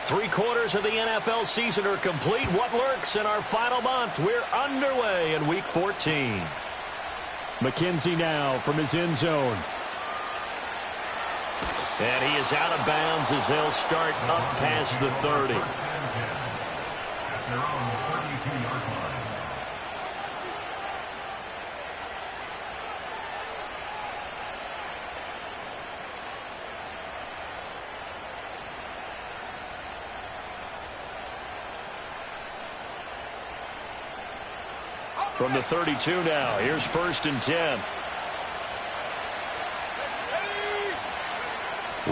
Three-quarters of the NFL season are complete. What lurks in our final month? We're underway in Week 14. McKenzie now from his end zone. And he is out of bounds as they'll start up past the 30. From the 32 now, here's 1st and 10.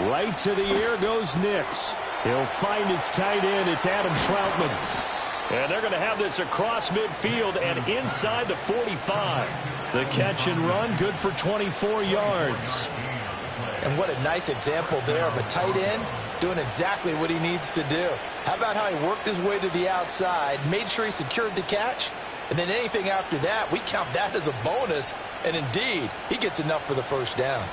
Right to the air goes Nix. He'll find his tight end. It's Adam Troutman. And they're going to have this across midfield and inside the 45. The catch and run, good for 24 yards. And what a nice example there of a tight end doing exactly what he needs to do. How about how he worked his way to the outside, made sure he secured the catch, and then anything after that, we count that as a bonus. And indeed, he gets enough for the first down.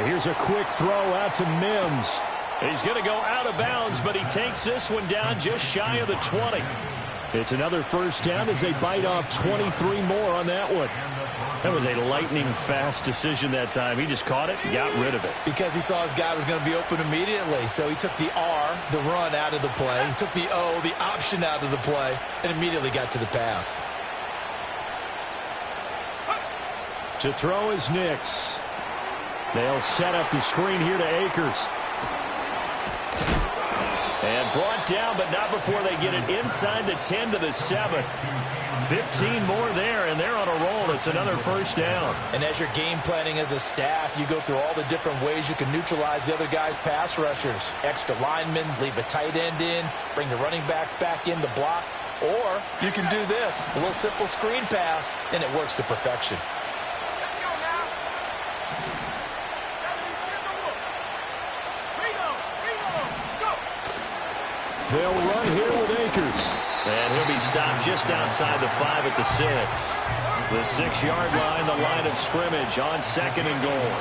Here's a quick throw out to Mims. He's going to go out of bounds, but he takes this one down just shy of the 20. It's another first down as they bite off 23 more on that one. That was a lightning-fast decision that time. He just caught it and got rid of it. Because he saw his guy was going to be open immediately. So he took the R, the run, out of the play. He took the O, the option, out of the play, and immediately got to the pass. To throw is Nix. They'll set up the screen here to Akers. And brought down, but not before they get it inside the 10 to the 7. 15 more there, and they're on a roll. It's another first down. And as you're game planning as a staff, you go through all the different ways you can neutralize the other guy's pass rushers. Extra linemen, leave a tight end in, bring the running backs back in to block. Or you can do this, a little simple screen pass, and it works to perfection. They'll run here with Akers. And he'll be stopped just outside the 5 at the 6. The 6-yard line, the line of scrimmage on 2nd and goal.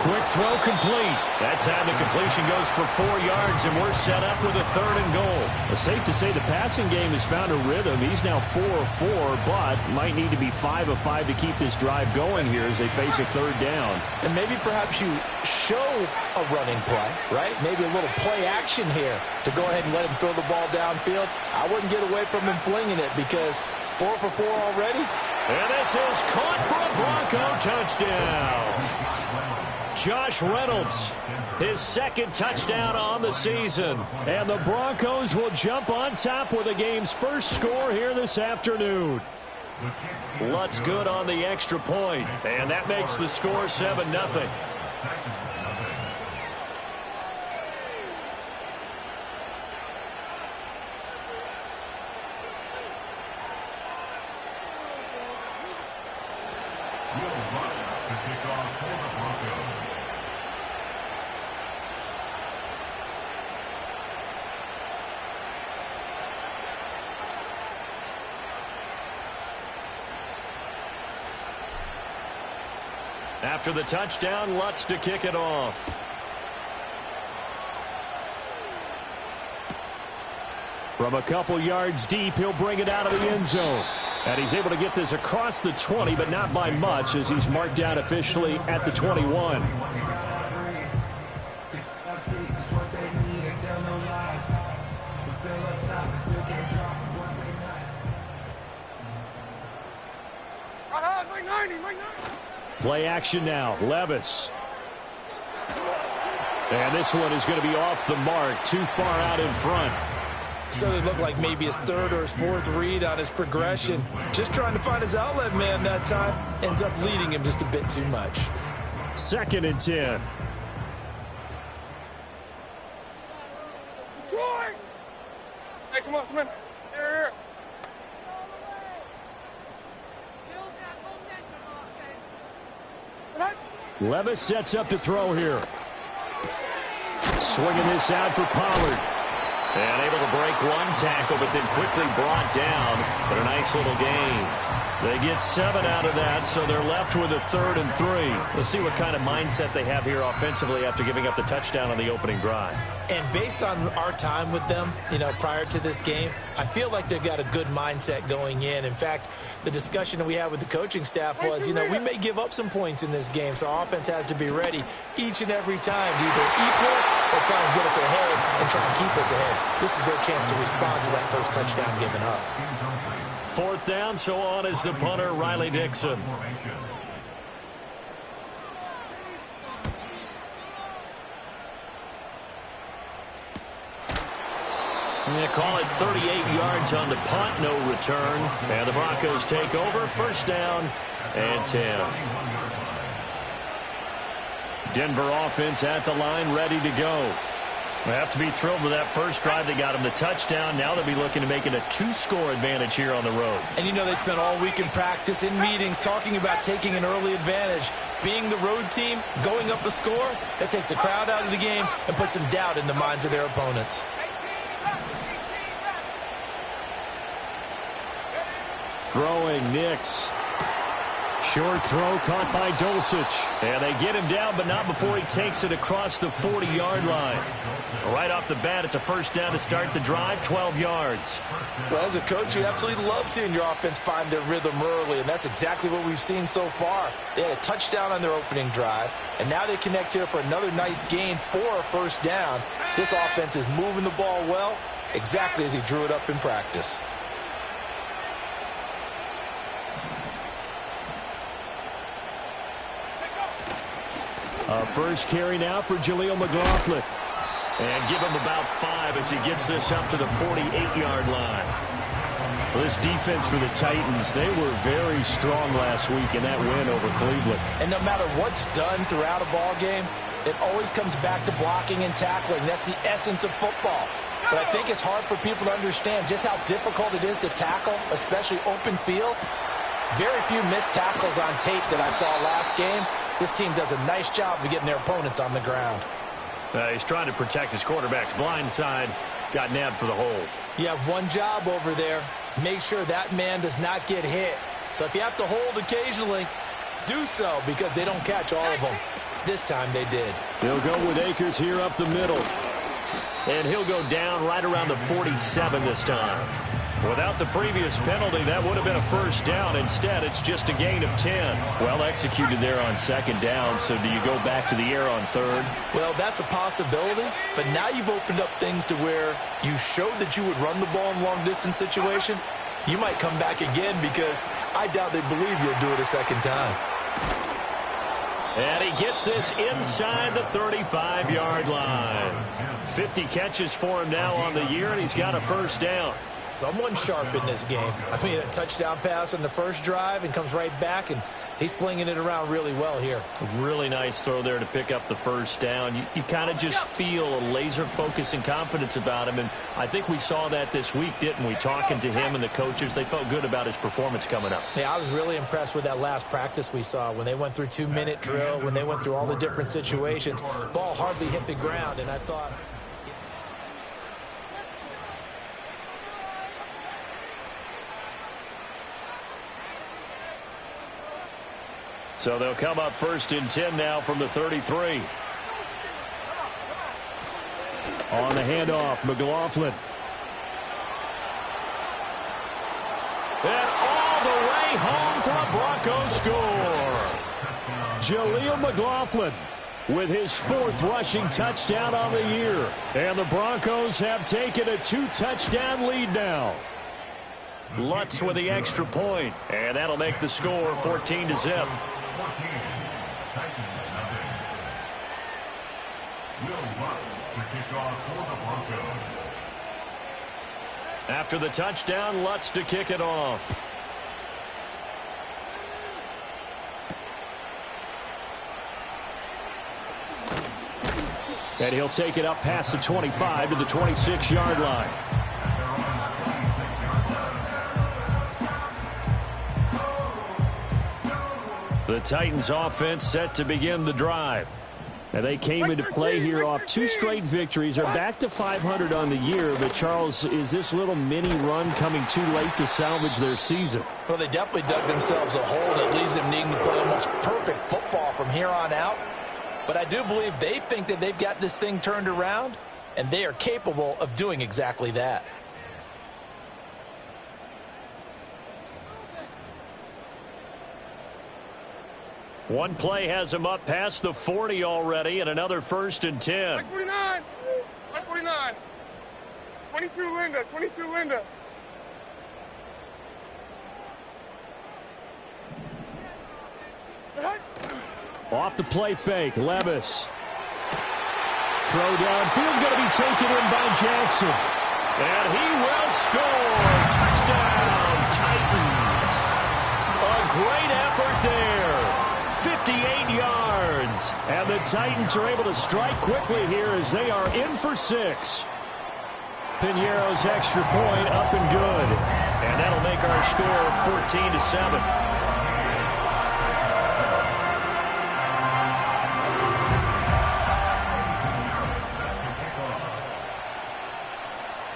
Quick throw complete. That time the completion goes for 4 yards, and we're set up with a 3rd and goal. It's safe to say the passing game has found a rhythm. He's now 4 of 4, but might need to be 5 of 5 to keep this drive going here as they face a 3rd down. And maybe perhaps you show a running play, right? Maybe a little play action here to go ahead and let him throw the ball downfield. I wouldn't get away from him flinging it because 4 for 4 already. And this is caught for a Bronco touchdown. Josh Reynolds, his 2nd touchdown on the season. And the Broncos will jump on top with the game's first score here this afternoon. Lutz good on the extra point, and that makes the score 7-0. After the touchdown, Lutz to kick it off. From a couple yards deep, he'll bring it out of the end zone. And he's able to get this across the 20, but not by much as he's marked down officially at the 21. Play action now. Levis. And this one is going to be off the mark. Too far out in front. So it looked like maybe his 3rd or his 4th read on his progression. Just trying to find his outlet man that time. Ends up leading him just a bit too much. 2nd and 10. Hey, come on, come on. Here. Levis sets up to throw here. Swinging this out for Pollard. And able to break one tackle, but then quickly brought down. But a nice little gain. They get 7 out of that, so they're left with a 3rd and 3. Let's see what kind of mindset they have here offensively after giving up the touchdown on the opening drive. And based on our time with them, prior to this game, I feel like they've got a good mindset going in. In fact, the discussion that we had with the coaching staff was, we may give up some points in this game, so our offense has to be ready each and every time to either equal or try and get us ahead and try and keep us ahead. This is their chance to respond to that first touchdown given up. 4th down, so on is the punter, Riley Dixon. They call it 38 yards on the punt, no return. And the Broncos take over, 1st down and 10. Denver offense at the line, ready to go. They have to be thrilled with that first drive. They got him the touchdown. Now they'll be looking to make it a 2-score advantage here on the road. And they spent all week in practice, in meetings, talking about taking an early advantage. Being the road team, going up a score, that takes the crowd out of the game and puts some doubt in the minds of their opponents. Throwing Nix. Short throw caught by Dulcich. And they get him down, but not before he takes it across the 40-yard line. Right off the bat, it's a 1st down to start the drive, 12 yards. Well, as a coach, you absolutely love seeing your offense find their rhythm early, and that's exactly what we've seen so far. They had a touchdown on their opening drive, and now they connect here for another nice gain for a 1st down. This offense is moving the ball well, exactly as he drew it up in practice. First carry now for Jaleel McLaughlin. And give him about 5 as he gets this up to the 48-yard line. Well, this defense for the Titans, they were very strong last week in that win over Cleveland. And no matter what's done throughout a ball game, it always comes back to blocking and tackling. That's the essence of football. But I think it's hard for people to understand just how difficult it is to tackle, especially open field. Very few missed tackles on tape that I saw last game. This team does a nice job of getting their opponents on the ground. He's trying to protect his quarterback's blind side. Got nabbed for the hold. You have one job over there. Make sure that man does not get hit. So if you have to hold occasionally, do so because they don't catch all of them. This time they did. They'll go with Akers here up the middle. And he'll go down right around the 47 this time. Without the previous penalty, that would have been a 1st down. Instead, it's just a gain of 10. Well executed there on 2nd down. So do you go back to the air on 3rd? Well, that's a possibility. But now you've opened up things to where you showed that you would run the ball in long-distance situation. You might come back again because I doubt they believe you'll do it a 2nd time. And he gets this inside the 35-yard line. 50 catches for him now on the year, and he's got a 1st down. Someone sharp in this game. I mean, a touchdown pass on the first drive and comes right back, and he's flinging it around really well here. A really nice throw there to pick up the 1st down. You kind of just feel a laser focus and confidence about him, and I think we saw that this week, didn't we? Talking to him and the coaches, they felt good about his performance coming up. Yeah, I was really impressed with that last practice we saw when they went through 2-minute drill, when they went through all the different situations. Ball hardly hit the ground, and I thought... So they'll come up 1st and 10 now from the 33. On the handoff, McLaughlin. And all the way home for a Broncos score. Jaleel McLaughlin with his 4th rushing touchdown on the year. And the Broncos have taken a 2-touchdown lead now. Lutz with the extra point, and that'll make the score 14-0. After the touchdown, Lutz to kick it off. And he'll take it up past the 25 to the 26-yard line. The Titans offense set to begin the drive. And they came into play here off 2 straight victories. They're back to 500 on the year. But, Charles, is this little mini run coming too late to salvage their season? Well, they definitely dug themselves a hole that leaves them needing to play almost perfect football from here on out. But I do believe they think that they've got this thing turned around, and they are capable of doing exactly that. One play has him up past the 40 already, and another 1st and 10. 149. 149. 22 Linda. 22 Linda. Off the play fake, Levis. Throw downfield, going to be taken in by Jackson. And he will score. Touchdown, Titans. A great effort there. 58 yards. And the Titans are able to strike quickly here as they are in for 6. Piñeiro's extra point up and good. And that'll make our score 14-7.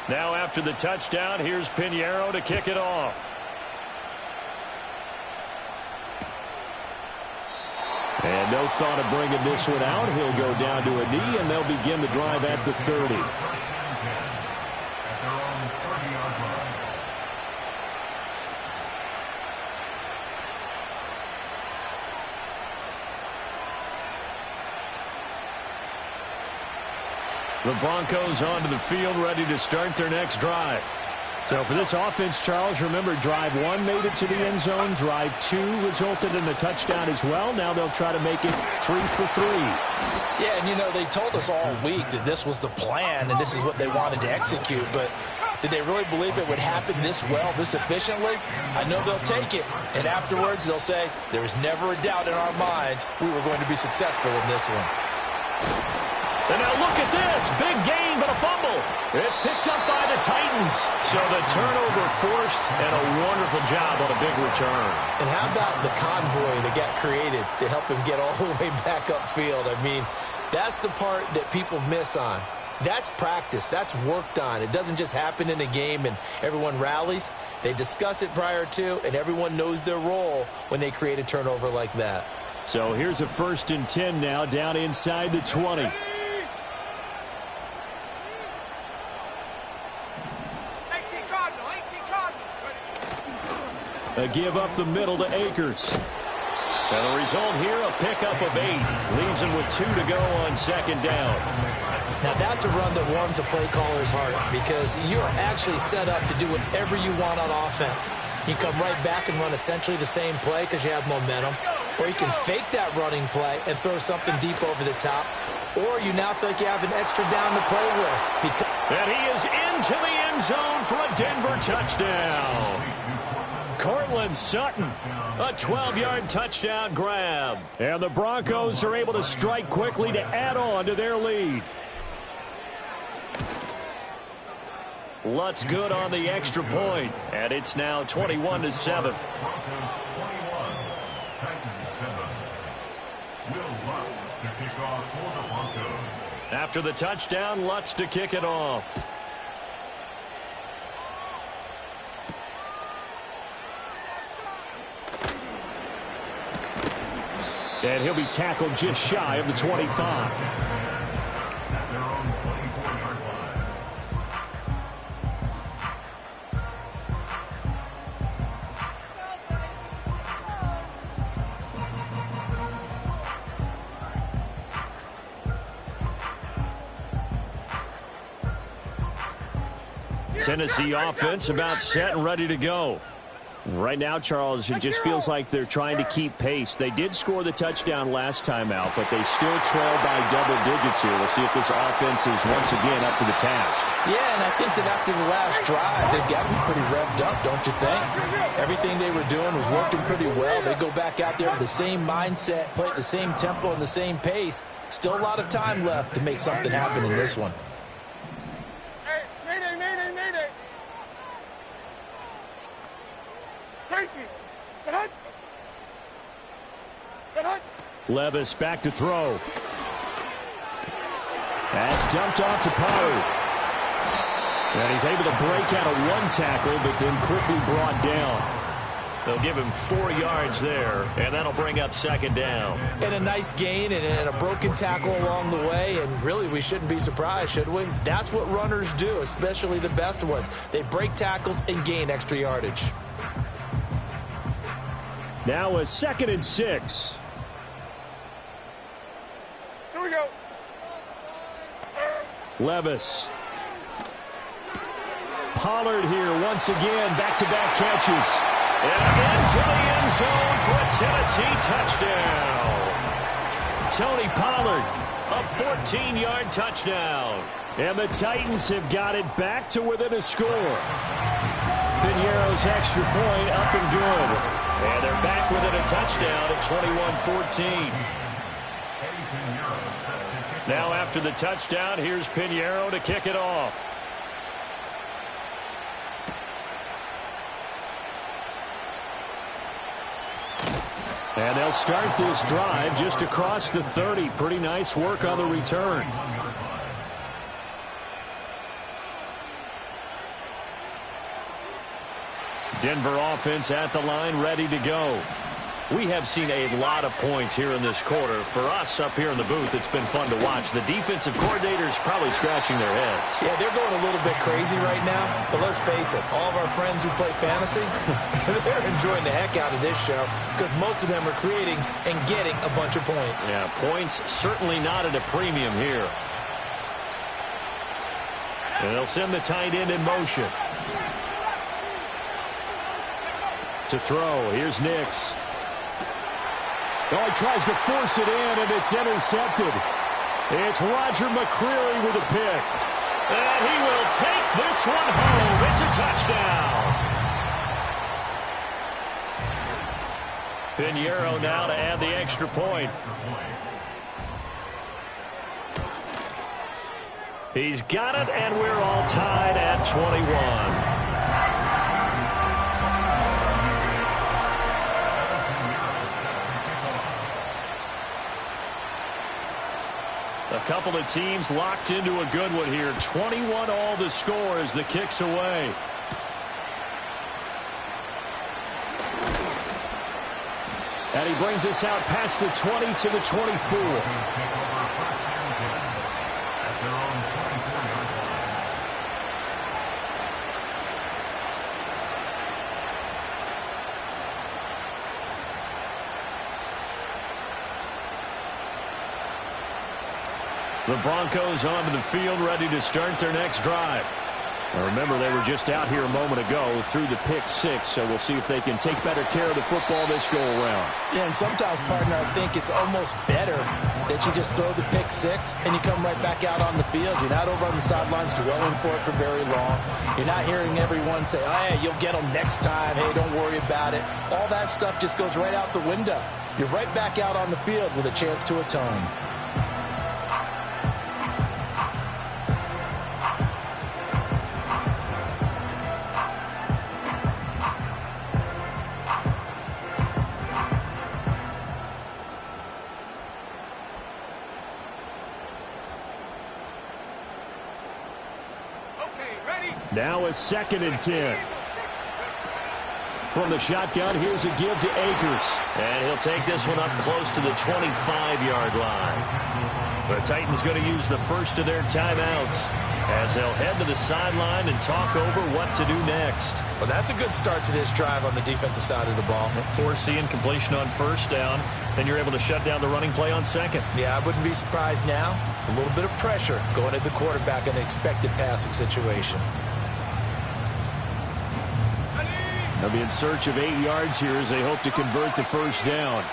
Now after the touchdown, here's Piñeiro to kick it off. And no thought of bringing this one out. He'll go down to a knee, and they'll begin the drive at the 30. The Broncos onto the field, ready to start their next drive. So for this offense, Charles, remember drive 1 made it to the end zone. Drive 2 resulted in a touchdown as well. Now they'll try to make it 3 for 3. Yeah, and you know, they told us all week that this was the plan and this is what they wanted to execute. But did they really believe it would happen this well, this efficiently? I know they'll take it. And afterwards, they'll say, there was never a doubt in our minds we were going to be successful in this one. And now look at this. Big gain, but a fumble. It's picked up by the Titans. So the turnover forced, and a wonderful job on a big return. And how about the convoy that got created to help him get all the way back upfield? I mean, that's the part that people miss on. That's practice. That's worked on. It doesn't just happen in a game and everyone rallies. They discuss it prior to, and everyone knows their role when they create a turnover like that. So here's a 1st and 10 now, down inside the 20. A give up the middle to Akers. And the result here, a pickup of 8. Leaves him with 2 to go on 2nd down. Now that's a run that warms a play caller's heart because you're actually set up to do whatever you want on offense. You come right back and run essentially the same play because you have momentum. Or you can fake that running play and throw something deep over the top. Or you now feel like you have an extra down to play with. And he is into the end zone for a Denver touchdown. Cortland Sutton, a 12-yard touchdown grab. And the Broncos are able to strike quickly to add on to their lead. Lutz good on the extra point, and it's now 21-7. After the touchdown, Lutz to kick it off. And he'll be tackled just shy of the 25. Tennessee offense about set and ready to go. Right now, Charles, it just feels like they're trying to keep pace. They did score the touchdown last time out, but they still trail by double digits here. We'll see if this offense is once again up to the task. Yeah, and I think that after the last drive, they've got to be pretty revved up, don't you think? Everything they were doing was working pretty well. They go back out there with the same mindset, play at the same tempo and the same pace. Still a lot of time left to make something happen in this one. Tracy, Levis back to throw. That's dumped off to Pollard. And he's able to break out of one tackle, but then quickly brought down. They'll give him 4 yards there, and that'll bring up second down. And a nice gain and a broken tackle along the way, and really we shouldn't be surprised, should we? That's what runners do, especially the best ones. They break tackles and gain extra yardage. Now a 2nd and 6. Here we go. Levis. Pollard here once again, back-to-back catches. And into the end zone for a Tennessee touchdown. Tony Pollard, a 14-yard touchdown. And the Titans have got it back to within a score. Piñeiro's extra point up and good. And they're back within a touchdown at 21-14. Now after the touchdown, here's Piñeiro to kick it off. And they'll start this drive just across the 30. Pretty nice work on the return. Denver offense at the line, ready to go. We have seen a lot of points here in this quarter. For us up here in the booth, it's been fun to watch. The defensive coordinators probably scratching their heads. Yeah, they're going a little bit crazy right now. But let's face it, all of our friends who play fantasy, they're enjoying the heck out of this show because most of them are creating and getting a bunch of points. Yeah, points certainly not at a premium here. And they'll send the tight end in motion. To throw, here's Nix. Oh, he tries to force it in, and it's intercepted. It's Roger McCreary with a pick. And he will take this one home. It's a touchdown. Piñeiro now to add the extra point. He's got it, and we're all tied at 21. A couple of teams locked into a good one here. 21 all the score as the kick's away. And he brings us out past the 20 to the 24. The Broncos onto the field, ready to start their next drive. Now remember, they were just out here a moment ago through the pick 6, so we'll see if they can take better care of the football this go-around. Yeah, and sometimes, partner, I think it's almost better that you just throw the pick 6 and you come right back out on the field. You're not over on the sidelines dwelling for it for very long. You're not hearing everyone say, oh, hey, you'll get them next time. Hey, don't worry about it. All that stuff just goes right out the window. You're right back out on the field with a chance to atone. Now a 2nd and 10. From the shotgun, here's a give to Akers. And he'll take this one up close to the 25-yard line. The Titans going to use the first of their timeouts as they'll head to the sideline and talk over what to do next. Well, that's a good start to this drive on the defensive side of the ball. Forcing completion on first down. Then you're able to shut down the running play on second. Yeah, I wouldn't be surprised now. A little bit of pressure going at the quarterback in an expected passing situation. They'll be in search of 8 yards here as they hope to convert the first down.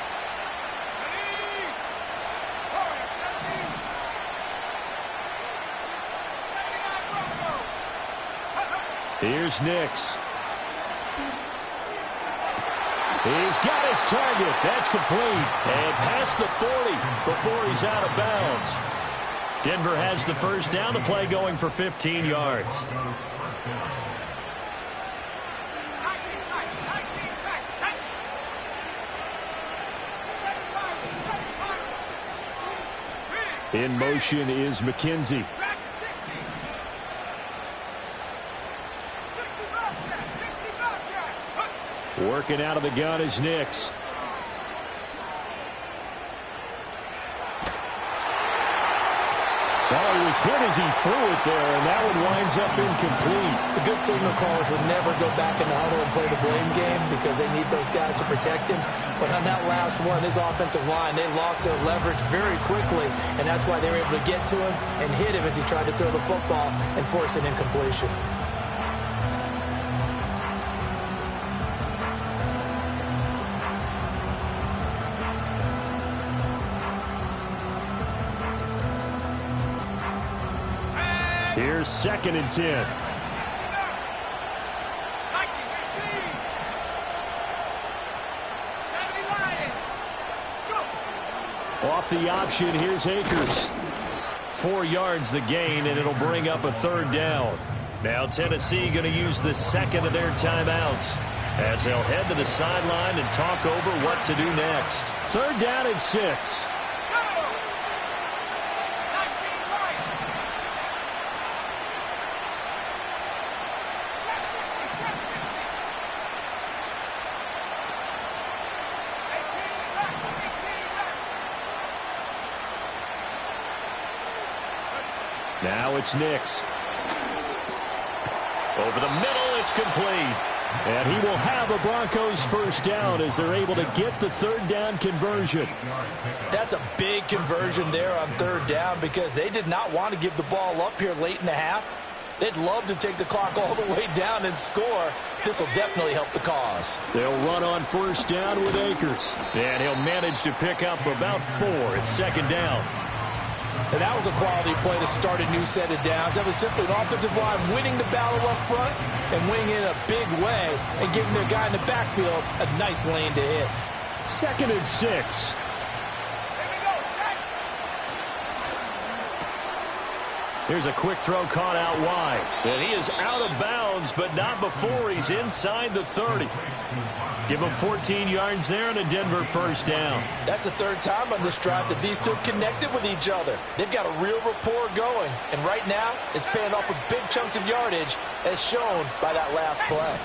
Here's Nix. He's got his target. That's complete. And past the 40 before he's out of bounds. Denver has the first down. The play going for 15 yards. In motion is McKenzie. Working out of the gun is Nix. Well, he was hit as he threw it there, and that one winds up incomplete. The good signal callers would never go back in the huddle and play the blame game because they need those guys to protect him. But on that last one, his offensive line, they lost their leverage very quickly, and that's why they were able to get to him and hit him as he tried to throw the football and force an incompletion. Here's 2nd and 10. Off the option, here's Akers. 4 yards the gain, and it'll bring up a 3rd down. Now Tennessee going to use the 2nd of their timeouts as they'll head to the sideline and talk over what to do next. 3rd down and 6. Now it's Nix. Over the middle, it's complete. And he will have a Broncos 1st down as they're able to get the 3rd down conversion. That's a big conversion there on 3rd down because they did not want to give the ball up here late in the half. They'd love to take the clock all the way down and score. This will definitely help the cause. They'll run on 1st down with Akers. And he'll manage to pick up about 4 at 2nd down. And that was a quality play to start a new set of downs. That was simply an offensive line winning the battle up front and winning in a big way and giving their guy in the backfield a nice lane to hit. 2nd and 6. Here's a quick throw caught out wide. And he is out of bounds, but not before he's inside the 30. Give him 14 yards there and a Denver 1st down. That's the 3rd time on this drive that these two connected with each other. They've got a real rapport going. And right now, it's paying off with big chunks of yardage as shown by that last play.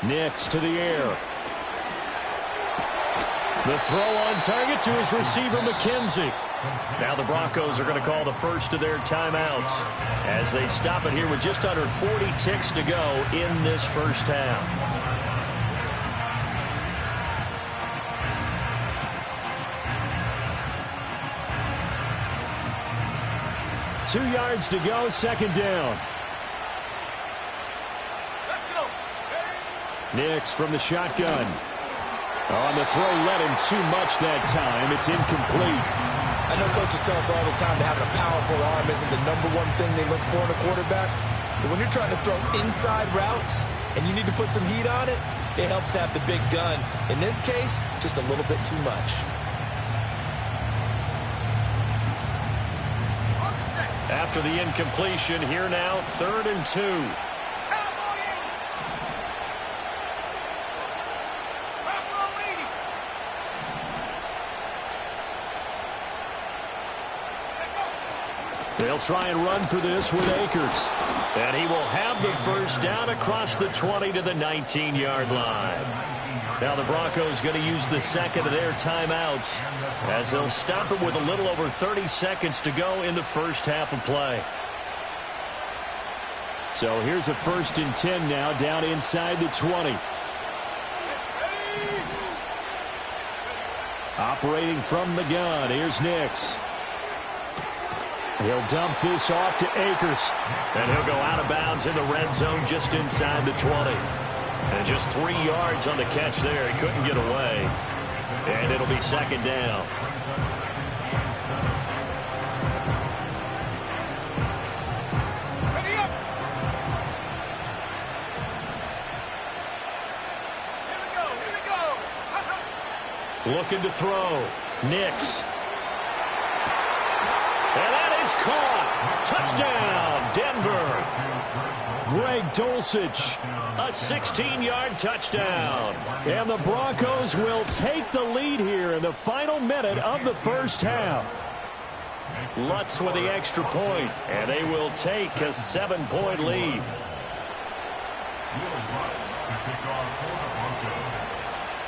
Nix to the air. The throw on target to his receiver, McKenzie. Now the Broncos are going to call the 1st of their timeouts as they stop it here with just under 40 ticks to go in this 1st half. Two yards to go, 2nd down. Let's go. Nix from the shotgun. On the throw, led him too much that time. It's incomplete. I know coaches tell us all the time that having a powerful arm isn't the #1 thing they look for in a quarterback. But when you're trying to throw inside routes and you need to put some heat on it, it helps have the big gun. In this case, just a little bit too much. After the incompletion, here now, 3rd and 2. They'll try and run for this with Akers. And he will have the 1st down across the 20 to the 19-yard line. Now the Broncos going to use the 2nd of their timeouts as they'll stop it with a little over 30 seconds to go in the 1st half of play. So here's a 1st and 10 now down inside the 20. Operating from the gun, here's Nix. He'll dump this off to Akers. And he'll go out of bounds in the red zone just inside the 20. And just 3 yards on the catch there. He couldn't get away. And it'll be 2nd down. Ready up. Here we go. Looking to throw. Nix. And that is caught. Touchdown, Denver. Greg Dulcich. A 16-yard touchdown. And the Broncos will take the lead here in the final minute of the first half. Lutz with the extra point, and they will take a 7-point lead.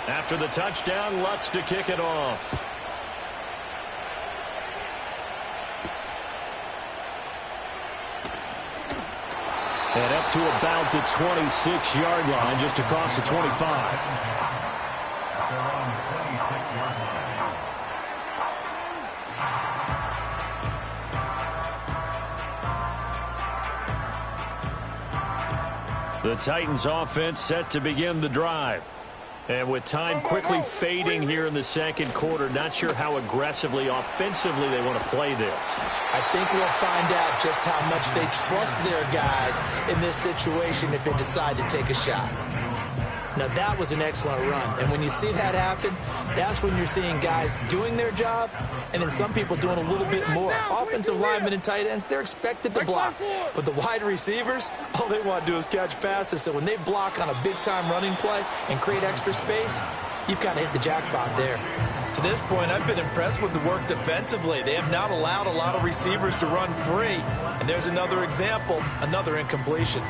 After the touchdown, Lutz to kick it off. And up to about the 26-yard line, just across the 25. That's around 26-yard line. The Titans offense set to begin the drive. And with time quickly fading here in the second quarter, not sure how aggressively, offensively they want to play this. I think we'll find out just how much they trust their guys in this situation if they decide to take a shot. Now, that was an excellent run. And when you see that happen, that's when you're seeing guys doing their job and then some people doing a little bit more. Offensive linemen and tight ends, they're expected to block. But the wide receivers, all they want to do is catch passes. So when they block on a big-time running play and create extra space, you've kind of hit the jackpot there. To this point, I've been impressed with the work defensively. They have not allowed a lot of receivers to run free. And there's another example, another incompletion.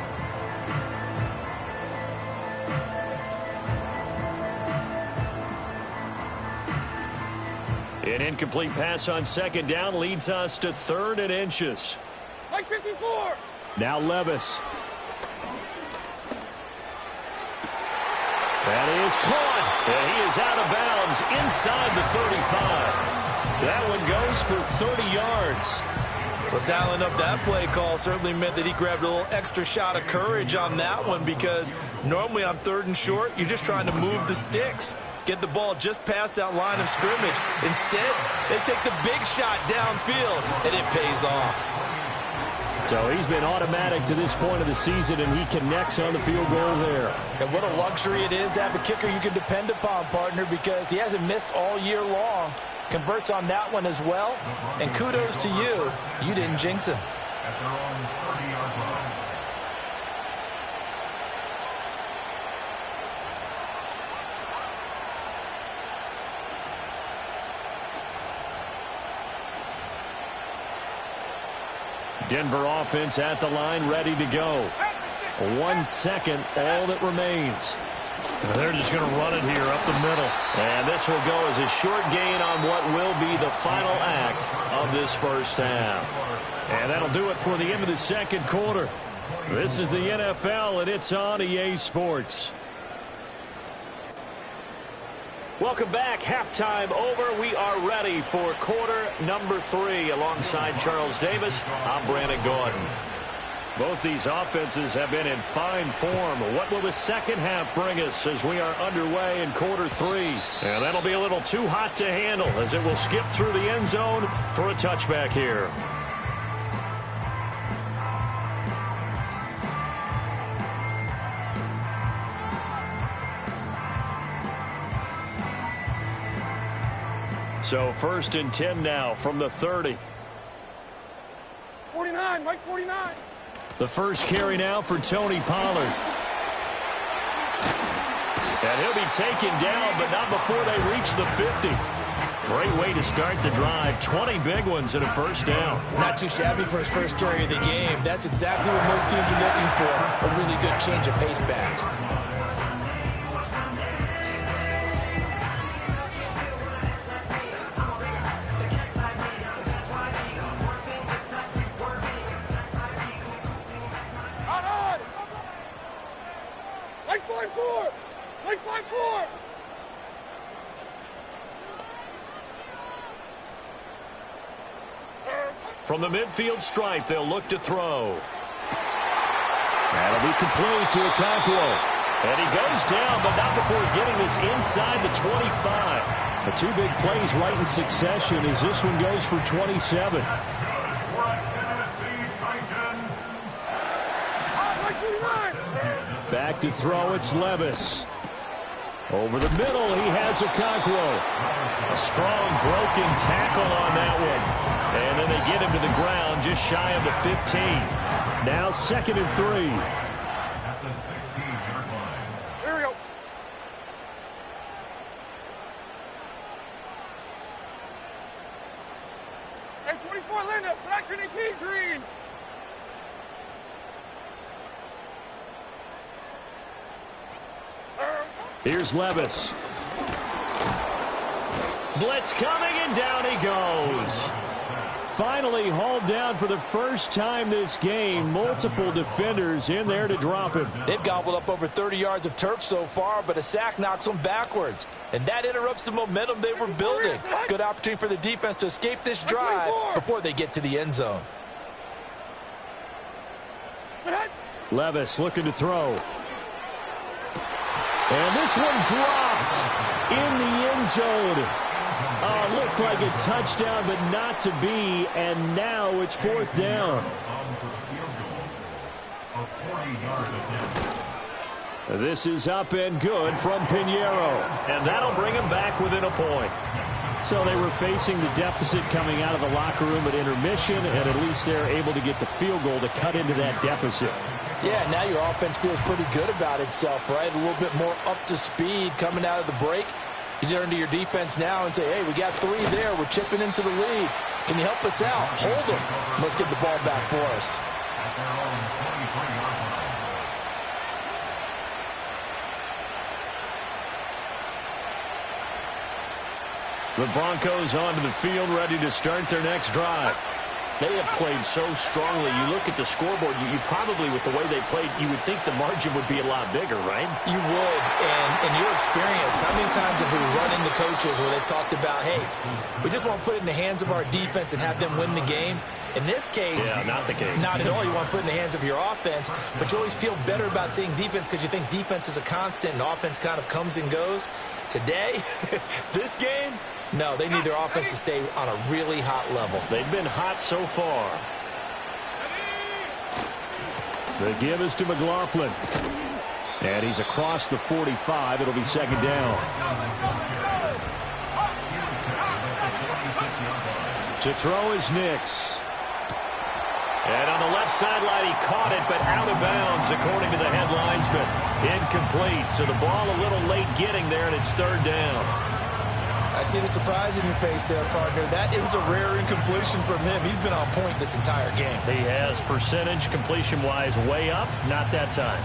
An incomplete pass on second down leads us to 3rd and inches. Like 54. Now Levis. That is caught. And he is out of bounds inside the 35. That one goes for 30 yards. Well, dialing up that play call certainly meant that he grabbed a little extra shot of courage on that one, because normally on 3rd and short, you're just trying to move the sticks. Get the ball just past that line of scrimmage. Instead, they take the big shot downfield, and it pays off. So he's been automatic to this point of the season, and he connects on the field goal there. And what a luxury it is to have a kicker you can depend upon, partner, because he hasn't missed all year long. Converts on that one as well. And kudos to you. You didn't jinx him. At their own 30-yard line. Denver offense at the line, ready to go. 1 second, all that remains. They're just going to run it here up the middle. And this will go as a short gain on what will be the final act of this first half. And that'll do it for the end of the second quarter. This is the NFL, and it's on EA Sports. Welcome back. Halftime over. We are ready for quarter number 3. Alongside Charles Davis, I'm Brandon Gordon. Both these offenses have been in fine form. What will the second half bring us as we are underway in quarter 3? And that'll be a little too hot to handle, as it will skip through the end zone for a touchback here. So 1st and 10 now from the 30. 49, Mike 49. The first carry now for Tony Pollard. And he'll be taken down, but not before they reach the 50. Great way to start the drive. 20 big ones and a first down. Not too shabby for his first carry of the game. That's exactly what most teams are looking for. A really good change of pace back. From the midfield stripe, they'll look to throw. That'll be complete to Okonkwo. And he goes down, but not before getting this inside the 25. The 2 big plays right in succession as this one goes for 27. Back to throw, it's Levis. Over the middle, he has Okonkwo. A strong broken tackle on that one. And then they get him to the ground just shy of the 15. Now 2nd and 3. At the 16-yard line. Here we go. Hey, 24, Linda. Flag 18, green. Here's Levis. Blitz coming, and down he goes. Finally hauled down for the first time this game. Multiple defenders in there to drop him. They've gobbled up over 30 yards of turf so far, but a sack knocks them backwards. And that interrupts the momentum they were building. Good opportunity for the defense to escape this drive before they get to the end zone. Levis looking to throw. And this one dropped in the end zone. Looked like a touchdown, but not to be. And now it's 4th down. This is up and good from Pinheiro. And that'll bring him back within a point. So they were facing the deficit coming out of the locker room at intermission, and at least they're able to get the field goal to cut into that deficit. Yeah, now your offense feels pretty good about itself, right? A little bit more up to speed coming out of the break. You turn to your defense now and say, hey, we got 3 there. We're chipping into the lead. Can you help us out? Hold them. Let's get the ball back for us. At their own 23-yard line. The Broncos onto the field, ready to start their next drive. They have played so strongly. You look at the scoreboard, you probably, with the way they played, you would think the margin would be a lot bigger, right? You would. And in your experience, how many times have we run into coaches where they've talked about, hey, we just want to put it in the hands of our defense and have them win the game? In this case, yeah, not the case. Not at all. You want to put it in the hands of your offense, but you always feel better about seeing defense because you think defense is a constant and offense kind of comes and goes. Today, this game, no, they need their offense to stay on a really hot level. They've been hot so far. The give is to McLaughlin. And he's across the 45. It'll be 2nd down. To throw is Nix. And on the left sideline, he caught it, but out of bounds, according to the head linesman. Incomplete, so the ball a little late getting there, and it's 3rd down. I see the surprise in your face there, partner. That is a rare incompletion from him. He's been on point this entire game. He has percentage completion-wise way up, not that time.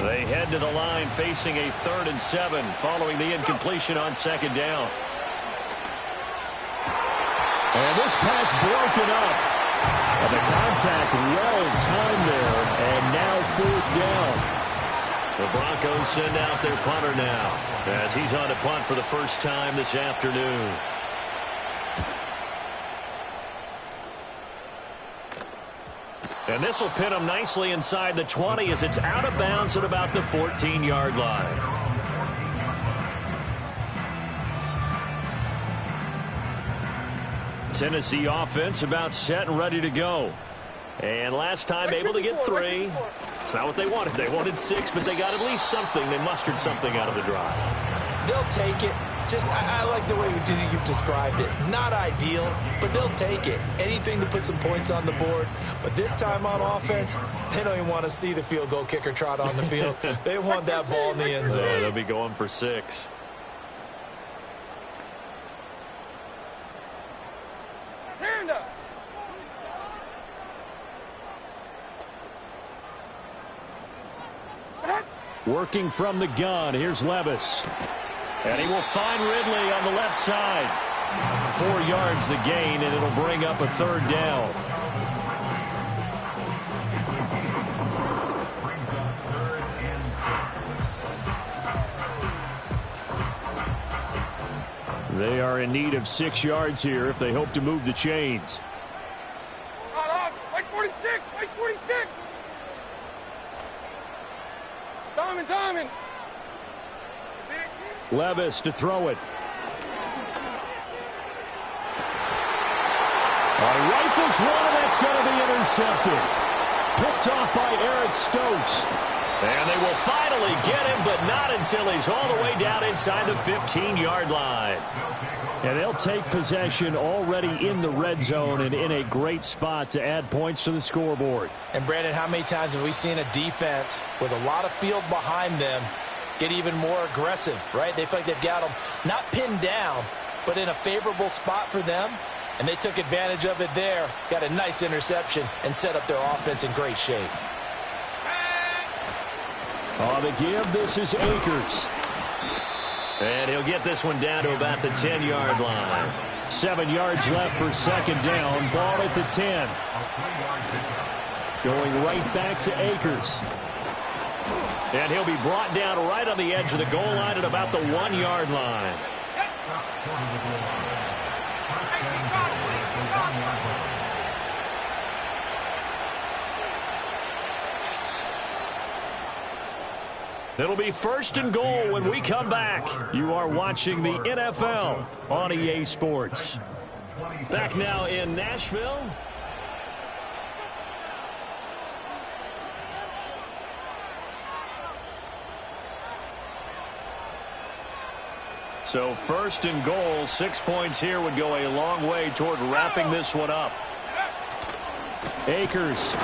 They head to the line facing a 3rd and 7 following the incompletion on 2nd down. And this pass broken up. And the contact well timed there. And now 4th down. The Broncos send out their punter now as he's on to punt for the first time this afternoon. And this will pin him nicely inside the 20 as it's out of bounds at about the 14-yard line. Tennessee offense about set and ready to go. And last time able to get 3. It's not what they wanted. They wanted 6, but they got at least something. They mustered something out of the drive. They'll take it. I like the way you've described it. Not ideal, but they'll take it. Anything to put some points on the board. But this time on offense, they don't even want to see the field goal kicker trot on the field. They want that ball in the end zone. Yeah, they'll be going for 6. Hand up. Working from the gun. Here's Levis. And he will find Ridley on the left side. 4 yards the gain, and it'll bring up a 3rd down. They are in need of 6 yards here if they hope to move the chains. White 46, white 46. Diamond. Levis to throw it. Rifles one, and that's going to be intercepted. Picked off by Eric Stokes. And they will finally get him, but not until he's all the way down inside the 15-yard line. And they'll take possession already in the red zone and in a great spot to add points to the scoreboard. And, Brandon, how many times have we seen a defense with a lot of field behind them get even more aggressive, right? They feel like they've got them not pinned down, but in a favorable spot for them. And they took advantage of it there, got a nice interception, and set up their offense in great shape. On the give, this is Akers. And he'll get this one down to about the 10-yard line. 7 yards left for second down. Ball at the 10. Going right back to Akers. And he'll be brought down right on the edge of the goal line at about the 1-yard line. It'll be first and goal when we come back. You are watching the NFL on EA Sports. Back now in Nashville. So first and goal, 6 points here would go a long way toward wrapping this one up. Akers.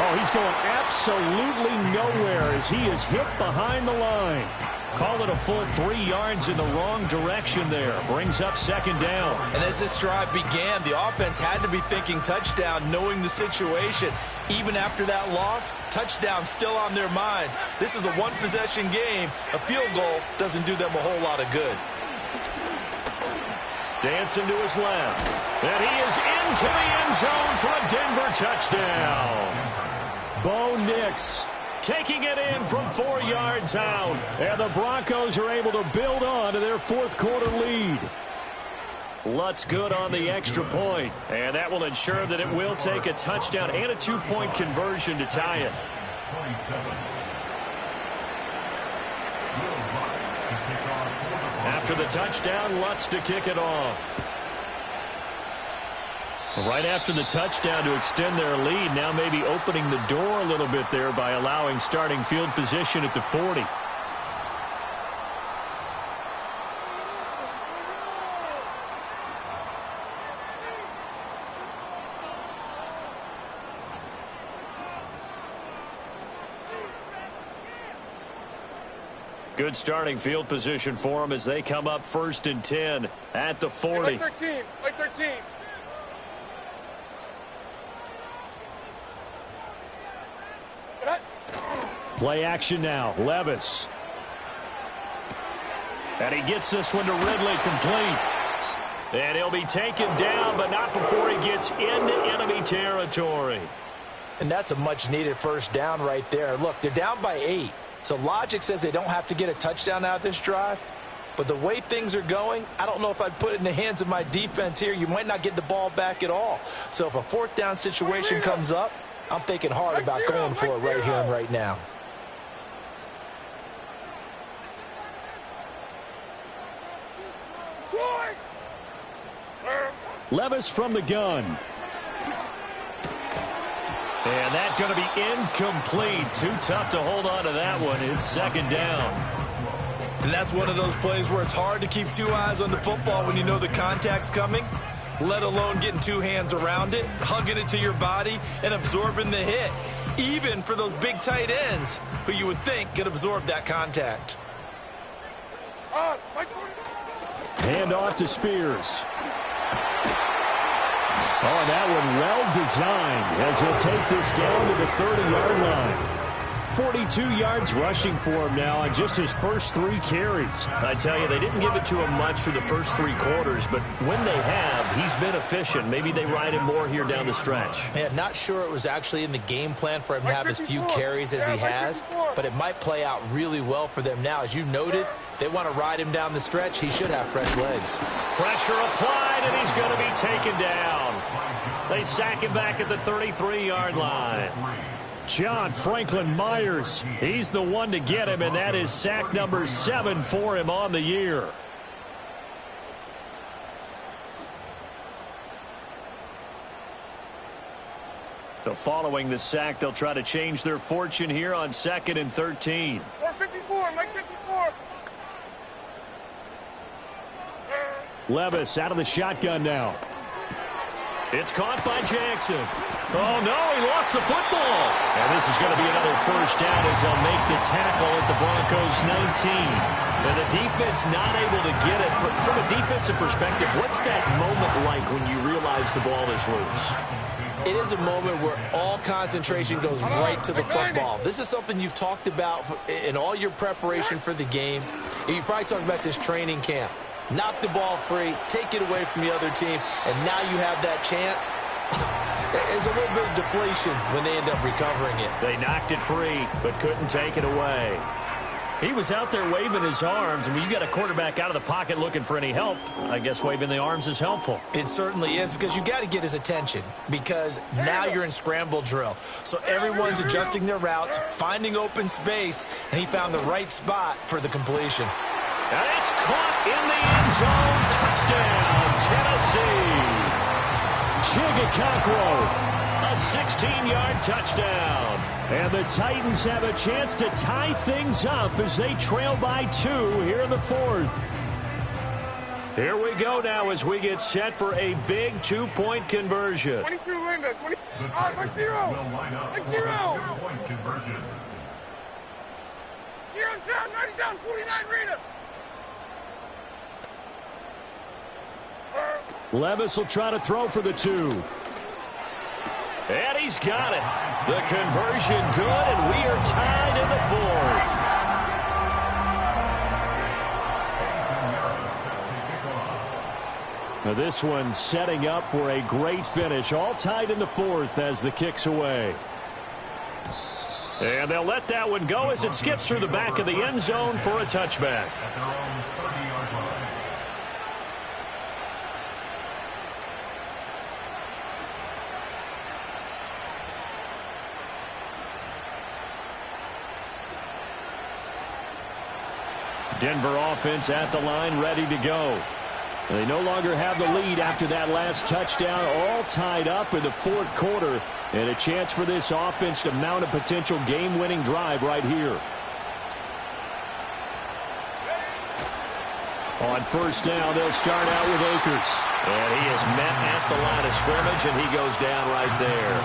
Oh, he's going absolutely nowhere as he is hit behind the line. Call it a full 3 yards in the wrong direction there. Brings up second down. And as this drive began, the offense had to be thinking touchdown, knowing the situation. Even after that loss, touchdown still on their minds. This is a one-possession game. A field goal doesn't do them a whole lot of good. Dancing to his left. And he is into the end zone for a Denver touchdown. Bo Nix taking it in from 4 yards out. And the Broncos are able to build on to their fourth quarter lead. Lutz good on the extra point. And that will ensure that it will take a touchdown and a 2-point conversion to tie it. After the touchdown, Lutz to kick it off. Right after the touchdown to extend their lead, now maybe opening the door a little bit there by allowing starting field position at the 40. Good starting field position for them as they come up first and 10 at the 40. Like 13. Like 13. Play action now. Levis. And he gets this one to Ridley complete. And he'll be taken down, but not before he gets into enemy territory. And that's a much-needed first down right there. Look, they're down by 8. So logic says they don't have to get a touchdown out of this drive. But the way things are going, I don't know if I'd put it in the hands of my defense here. You might not get the ball back at all. So if a fourth down situation comes up, I'm thinking hard about going for it right here and right now. Levis from the gun. And that's going to be incomplete. Too tough to hold on to that one. It's second down. And that's one of those plays where it's hard to keep 2 eyes on the football when you know the contact's coming, let alone getting 2 hands around it, hugging it to your body, and absorbing the hit. Even for those big tight ends who you would think could absorb that contact. Hand off to Spears. Oh, and that one well designed as he'll take this down to the 30-yard line. 42 yards rushing for him now on just his first 3 carries. I tell you, they didn't give it to him much through the first 3 quarters, but when they have, he's been efficient. Maybe they ride him more here down the stretch. Man, not sure it was actually in the game plan for him to have as few carries as he has, but it might play out really well for them now. As you noted, if they want to ride him down the stretch, he should have fresh legs. Pressure applied, and he's going to be taken down. They sack him back at the 33-yard line. John Franklin Myers, he's the one to get him, and that is sack number 7 for him on the year. So following the sack, they'll try to change their fortune here on 2nd and 13. 454, Mike 54. Levis out of the shotgun now. It's caught by Jackson. Oh, no, he lost the football. And this is going to be another first down as they'll make the tackle at the Broncos 19. And the defense not able to get it. From a defensive perspective, what's that moment like when you realize the ball is loose? It is a moment where all concentration goes right to the football. This is something you've talked about in all your preparation for the game. And you probably talked about this training camp. Knock the ball free, take it away from the other team, and now you have that chance. There's a little bit of deflation when they end up recovering it. They knocked it free, but couldn't take it away. He was out there waving his arms, and when you got a quarterback out of the pocket looking for any help, I guess waving the arms is helpful. It certainly is, because you got to get his attention, because now you're in scramble drill. So everyone's adjusting their routes, finding open space, and he found the right spot for the completion. And it's caught in the end zone. Touchdown, Tennessee. Chigga Conqueror, a 16-yard touchdown. And the Titans have a chance to tie things up as they trail by 2 here in the 4th. Here we go now as we get set for a big 2-point conversion. 22 Linda, 20. Oh, Mike 0. Mike 0. 0-point conversion. 0's down, 90 down, 49 Rita. Levis will try to throw for the 2. And he's got it. The conversion good, and we are tied in the 4th. Now this one setting up for a great finish. All tied in the 4th as the kick's away. And they'll let that one go as it skips through the back of the end zone for a touchback. At their own 30-yard line. Denver offense at the line, ready to go. They no longer have the lead after that last touchdown, all tied up in the 4th quarter, and a chance for this offense to mount a potential game-winning drive right here. On first down, they'll start out with Akers. And he is met at the line of scrimmage, and he goes down right there.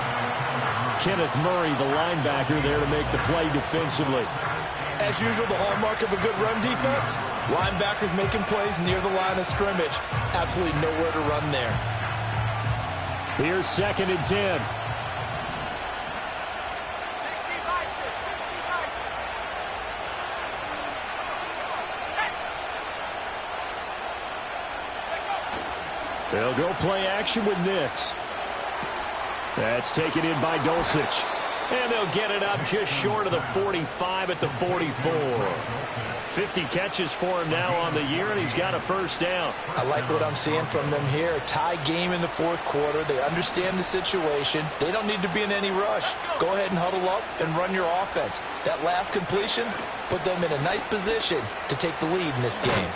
Kenneth Murray, the linebacker, there to make the play defensively. As usual, the hallmark of a good run defense, linebackers making plays near the line of scrimmage. Absolutely nowhere to run there. Here's 2nd and 10. They'll go play action with Nix. That's taken in by Dulcich. And they'll get it up just short of the 45 at the 44. 50 catches for him now on the year, and he's got a first down. I like what I'm seeing from them here. A tie game in the 4th quarter. They understand the situation. They don't need to be in any rush. Go ahead and huddle up and run your offense. That last completion put them in a nice position to take the lead in this game.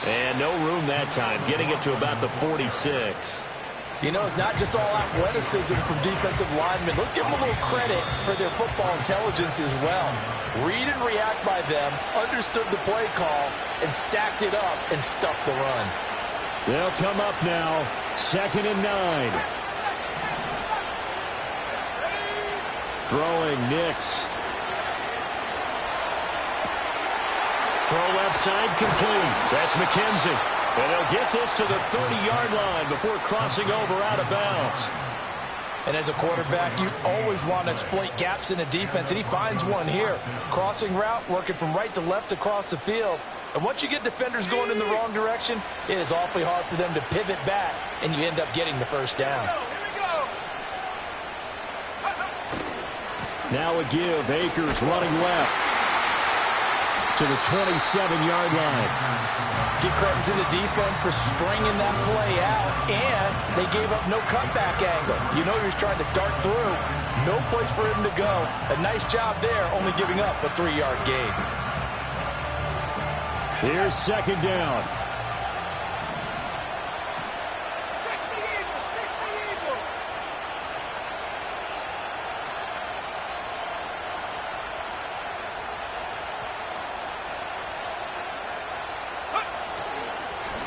And no room that time, getting it to about the 46. You know, it's not just all athleticism from defensive linemen. Let's give them a little credit for their football intelligence as well. Read and react by them, understood the play call, and stacked it up and stuffed the run. They'll come up now, 2nd and 9. Throwing Nix. Throw left side complete. That's McKenzie. And they'll get this to the 30-yard line before crossing over out of bounds. And as a quarterback, you always want to exploit gaps in a defense, and he finds one here. Crossing route, working from right to left across the field. And once you get defenders going in the wrong direction, it is awfully hard for them to pivot back, and you end up getting the first down. Now a give. Akers running left to the 27-yard line. Give credit to the defense for stringing that play out, and they they gave up no cutback angle. You know he's trying to dart through. No place for him to go. A nice job there, only giving up a 3-yard gain. Here's second down.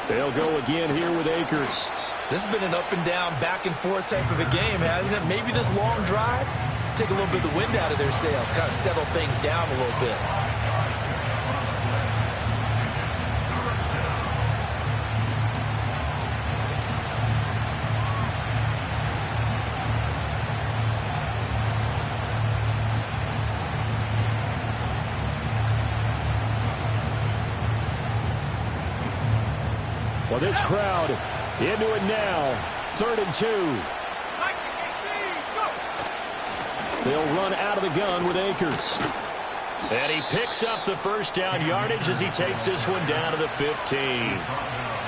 They'll go again here with Akers. This has been an up and down, back and forth type of a game, hasn't it? Maybe this long drive, take a little bit of the wind out of their sails, kind of settle things down a little bit. Well, this crowd into it now. 3rd and 2. They'll run out of the gun with Akers. And he picks up the first down yardage as he takes this one down to the 15.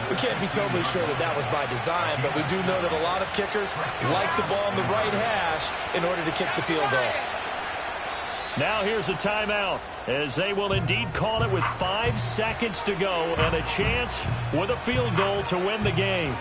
We can't be totally sure that that was by design, but we do know that a lot of kickers like the ball in the right hash in order to kick the field goal. Now here's a timeout, as they will indeed call it with 5 seconds to go and a chance with a field goal to win the game.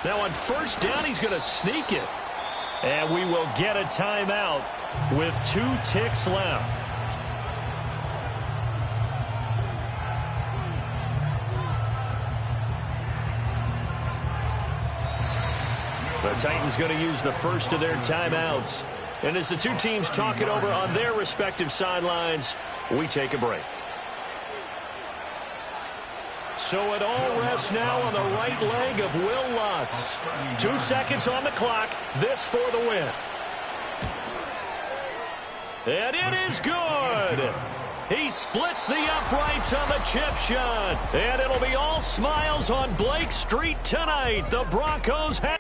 Now on first down, he's going to sneak it. And we will get a timeout with 2 ticks left. The Titans going to use the first of their timeouts. And as the two teams talk it over on their respective sidelines, we take a break. So it all rests now on the right leg of Will Lutz. 2 seconds on the clock. This for the win. And it is good. He splits the uprights on the chip shot. And it'll be all smiles on Blake Street tonight. The Broncos have